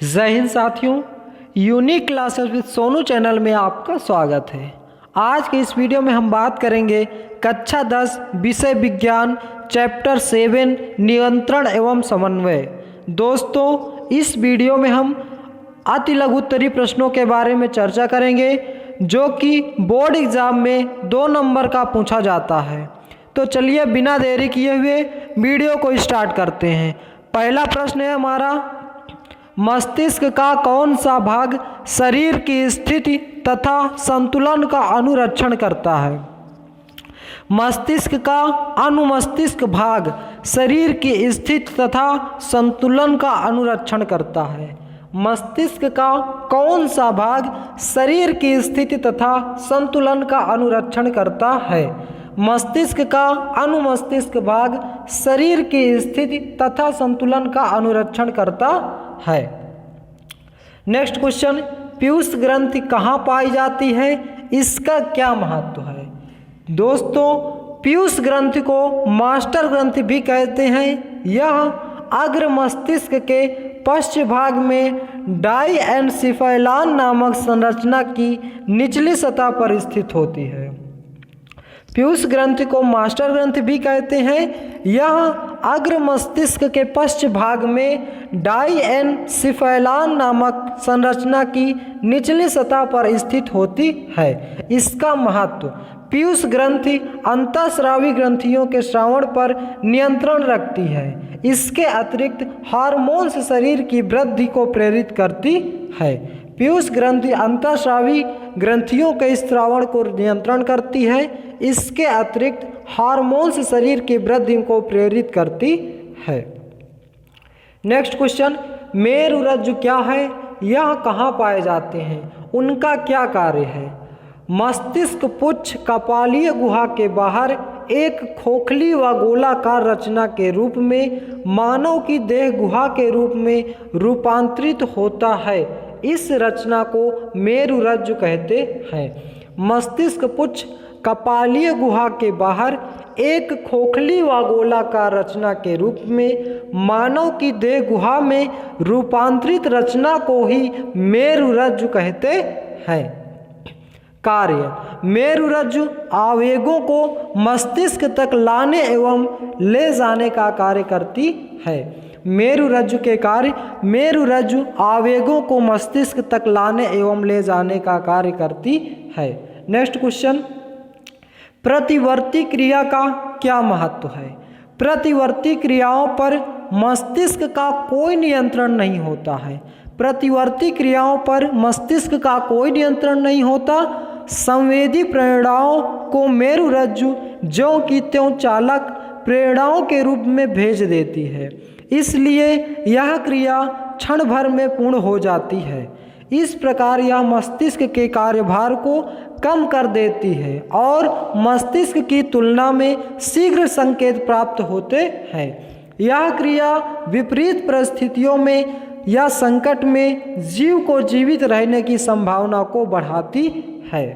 जय हिंद साथियों, unique classes with Sonu channel में आपका स्वागत है। आज के इस वीडियो में हम बात करेंगे कक्षा 10 विषय विज्ञान चैप्टर 7 नियंत्रण एवं समन्वय। दोस्तों, इस वीडियो में हम अति लघुत्तरी प्रश्नों के बारे में चर्चा करेंगे जो कि बोर्ड एग्जाम में 2 नंबर का पूछा जाता है। तो चलिए बिना देरी किए हुए वीडियो को स्टार्ट करते हैं। पहला प्रश्न है हमारा, मस्तिष्क का कौन सा भाग शरीर की स्थिति तथा संतुलन का अनुरक्षण करता है? मस्तिष्क का अनुमस्तिष्क भाग शरीर की स्थिति तथा संतुलन का अनुरक्षण करता है। मस्तिष्क का कौन सा भाग शरीर की स्थिति तथा संतुलन का अनुरक्षण करता है? मस्तिष्क का अनुमस्तिष्क भाग शरीर की स्थिति तथा संतुलन का अनुरक्षण करता है। नेक्स्ट क्वेश्चन, पीयूष ग्रंथि कहाँ पाई जाती है? इसका क्या महत्व है? दोस्तों, पीयूष ग्रंथि को मास्टर ग्रंथि भी कहते हैं। यह अग्र मस्तिष्क के पश्च भाग में डाइएनसेफेलॉन नामक संरचना की निचली सतह पर स्थित होती है। पीयूष ग्रंथि को मास्टर ग्रंथि भी कहते हैं। यह अग्र मस्तिष्क के पश्च भाग में डाइएनसेफेलॉन नामक संरचना की निचली सतह पर स्थित होती है। इसका महत्व, पीयूष ग्रंथि अंतःस्रावी ग्रंथियों के श्रावण पर नियंत्रण रखती है। इसके अतिरिक्त हार्मोन्स शरीर की वृद्धि को प्रेरित करती है। पीयूष ग्रंथि अंतःस्रावी ग्रंथियों के स्रावण को नियंत्रण करती है। इसके अतिरिक्त हार्मोन्स शरीर की वृद्धि को प्रेरित करती है। नेक्स्ट क्वेश्चन, मेरुरज्जु क्या है? यह कहाँ पाए जाते हैं? उनका क्या कार्य है? मस्तिष्क पुच्छ कपालीय गुहा के बाहर एक खोखली व गोलाकार रचना के रूप में मानव की देह गुहा के रूप में रूपांतरित होता है। इस रचना को मेरुरज्जु कहते हैं। मस्तिष्क पुच्छ कपालीय गुहा के बाहर एक खोखली व गोलाकार रचना के रूप में मानव की देह गुहा में रूपांतरित रचना को ही मेरुरज्जु कहते हैं। कार्य, मेरुरज्जु आवेगों को मस्तिष्क तक लाने एवं ले जाने का कार्य करती है। मेरुरज्जु के कार्य, मेरुरज्जु आवेगों को मस्तिष्क तक लाने एवं ले जाने का कार्य करती है। नेक्स्ट क्वेश्चन, प्रतिवर्ती क्रिया का क्या महत्व है? प्रतिवर्ती क्रियाओं पर मस्तिष्क का कोई नियंत्रण नहीं होता है। प्रतिवर्ती क्रियाओं पर मस्तिष्क का कोई नियंत्रण नहीं होता। संवेदी प्रेरणाओं को मेरुरज्जु ज्यों की त्यों चालक प्रेरणाओं के रूप में भेज देती है। इसलिए यह क्रिया क्षण भर में पूर्ण हो जाती है। इस प्रकार यह मस्तिष्क के कार्यभार को कम कर देती है और मस्तिष्क की तुलना में शीघ्र संकेत प्राप्त होते हैं। यह क्रिया विपरीत परिस्थितियों में या संकट में जीव को जीवित रहने की संभावना को बढ़ाती है।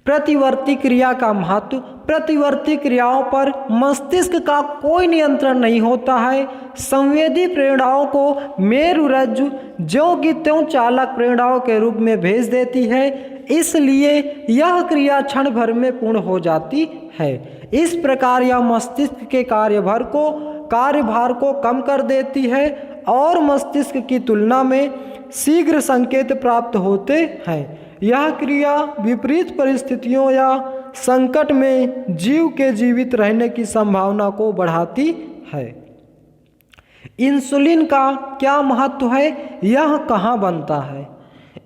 प्रतिवर्ती क्रिया का महत्व, प्रतिवर्ती क्रियाओं पर मस्तिष्क का कोई नियंत्रण नहीं होता है। संवेदी प्रेरणाओं को मेरुरज्जु ज्यों की त्यों चालक प्रेरणाओं के रूप में भेज देती है। इसलिए यह क्रिया क्षण भर में पूर्ण हो जाती है। इस प्रकार यह मस्तिष्क के कार्यभार को कम कर देती है और मस्तिष्क की तुलना में शीघ्र संकेत प्राप्त होते हैं। यह क्रिया विपरीत परिस्थितियों या संकट में जीव के जीवित रहने की संभावना को बढ़ाती है। इंसुलिन का क्या महत्व है? यह कहाँ बनता है?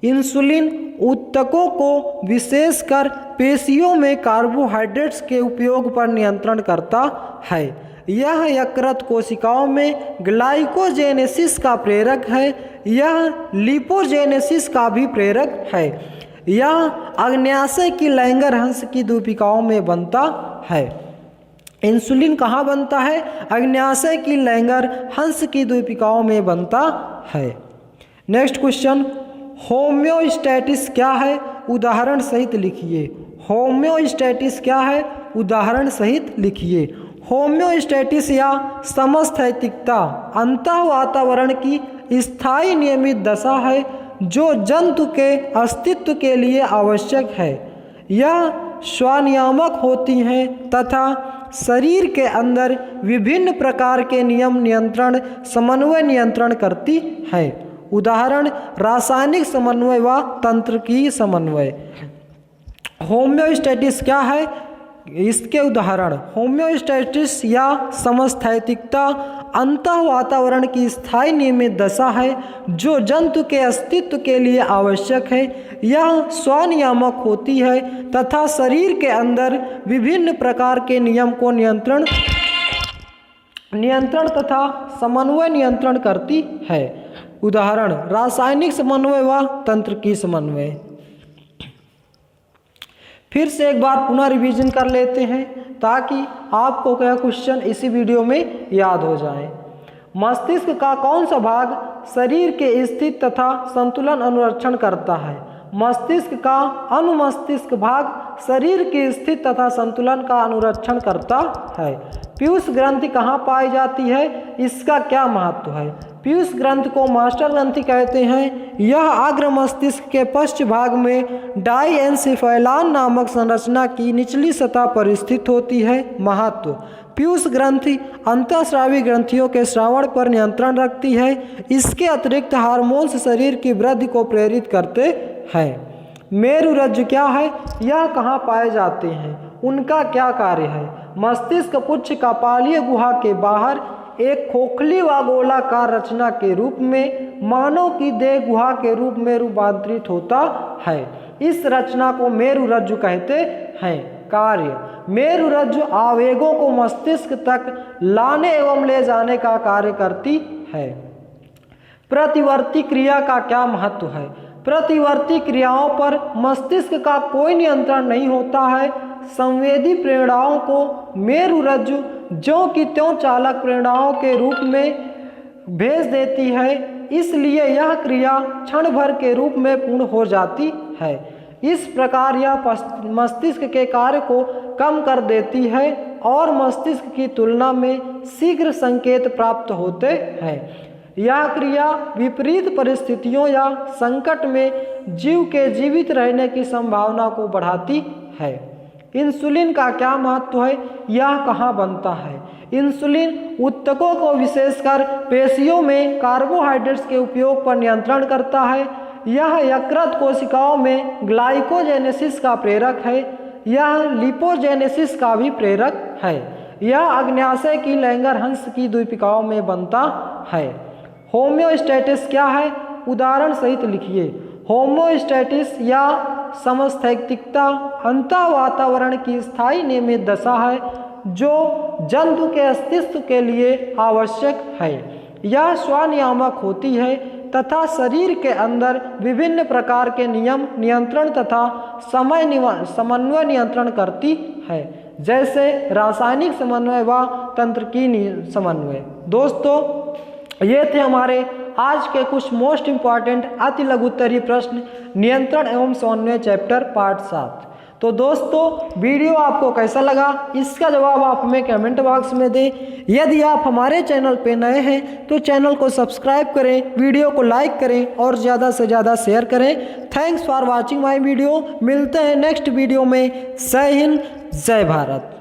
इंसुलिन ऊतकों को विशेषकर पेशियों में कार्बोहाइड्रेट्स के उपयोग पर नियंत्रण करता है। यह यकृत कोशिकाओं में ग्लाइकोजेनेसिस का प्रेरक है। यह लिपोजेनेसिस का भी प्रेरक है। यह अग्न्याशय की लैंगर हंस की दूपिकाओं में बनता है। इंसुलिन कहाँ बनता है? अग्न्याशय की लैंगर हंस की दूपिकाओं में बनता है। नेक्स्ट क्वेश्चन, होम्योस्टैटिस क्या है? उदाहरण सहित लिखिए। होम्योस्टैटिस क्या है? उदाहरण सहित लिखिए। होम्योस्टैटिस या समस्थैतिकता अंतः वातावरण की स्थायी नियमित दशा है जो जंतु के अस्तित्व के लिए आवश्यक है। यह स्वनियामक होती हैं तथा शरीर के अंदर विभिन्न प्रकार के नियम नियंत्रण समन्वय नियंत्रण करती है। उदाहरण रासायनिक समन्वय व तंत्रिकीय समन्वय। होम्योस्टैटिस क्या है? इसके उदाहरण होम्योस्टैटिस या समस्थैतिकता अंतः वातावरण की स्थायी नियमित दशा है जो जंतु के अस्तित्व के लिए आवश्यक है। यह स्वनियामक होती है तथा शरीर के अंदर विभिन्न प्रकार के नियम को नियंत्रण तथा समन्वय नियंत्रण करती है। उदाहरण रासायनिक समन्वय व तंत्रिकीय समन्वय। फिर से एक बार पुनः रिवीजन कर लेते हैं ताकि आपको क्या क्वेश्चन इसी वीडियो में याद हो जाए। मस्तिष्क का कौन सा भाग शरीर के स्थिति तथा संतुलन अनुरक्षण करता है? मस्तिष्क का अनुमस्तिष्क भाग शरीर की स्थिति तथा संतुलन का अनुरक्षण करता है। पीयूष ग्रंथि कहाँ पाई जाती है? इसका क्या महत्व है? पीयूष ग्रंथि को मास्टर ग्रंथि कहते हैं। यह अग्र मस्तिष्क के पश्च भाग में डाइएन्सेफेलॉन नामक संरचना की निचली सतह पर स्थित होती है। महत्व: पीयूष ग्रंथि अंतःस्रावी ग्रंथियों के श्रवण पर नियंत्रण रखती है। इसके अतिरिक्त हार्मोन्स शरीर की वृद्धि को प्रेरित करते हैं। मेरुरज्जु क्या है? यह कहाँ पाए जाते हैं? उनका क्या कार्य है? मस्तिष्क पुच्छ कपालीय गुहा के बाहर एक खोखली व गोलाकार रचना के रूप में मानव की देह गुहा के रूप में रूपांतरित होता है। इस रचना को मेरुरज्जु कहते हैं। कार्य: मेरुरज्जु आवेगों को मस्तिष्क तक लाने एवं ले जाने का कार्य करती है। प्रतिवर्ती क्रिया का क्या महत्व है? प्रतिवर्ती क्रियाओं पर मस्तिष्क का कोई नियंत्रण नहीं होता है। संवेदी प्रेरणाओं को मेरुरज्जु ज्यों की त्यों चालक प्रेरणाओं के रूप में भेज देती है, इसलिए यह क्रिया क्षण भर के रूप में पूर्ण हो जाती है। इस प्रकार यह मस्तिष्क के कार्य को कम कर देती है और मस्तिष्क की तुलना में शीघ्र संकेत प्राप्त होते हैं। यह क्रिया विपरीत परिस्थितियों या संकट में जीव के जीवित रहने की संभावना को बढ़ाती है। इंसुलिन का क्या महत्व है? यह कहाँ बनता है? इंसुलिन ऊतकों को विशेषकर पेशियों में कार्बोहाइड्रेट्स के उपयोग पर नियंत्रण करता है। यह यकृत कोशिकाओं में ग्लाइकोजेनेसिस का प्रेरक है। यह लिपोजेनेसिस का भी प्रेरक है। यह अग्न्याशय की लैंगरहंस की द्वीपिकाओं में बनता है। होम्योस्टैटिस क्या है? उदाहरण सहित लिखिए। होम्योस्टैटिस या समस्थैतिकता अंतः वातावरण की स्थायी नियमित दशा है जो जंतु के अस्तित्व के लिए आवश्यक है। यह स्वनियामक होती है तथा शरीर के अंदर विभिन्न प्रकार के नियम नियंत्रण तथा समन्वय नियंत्रण करती है, जैसे रासायनिक समन्वय व तंत्रिकीय समन्वय। दोस्तों, ये थे हमारे आज के कुछ मोस्ट इम्पॉर्टेंट अति लघुत्तरीय प्रश्न नियंत्रण एवं समन्वय चैप्टर पार्ट 7। तो दोस्तों, वीडियो आपको कैसा लगा इसका जवाब आप हमें कमेंट बॉक्स में दें। यदि आप हमारे चैनल पे नए हैं तो चैनल को सब्सक्राइब करें, वीडियो को लाइक करें और ज़्यादा से ज़्यादा शेयर करें। Thanks for watching my video. मिलते हैं नेक्स्ट वीडियो में। जय हिंद, जय भारत।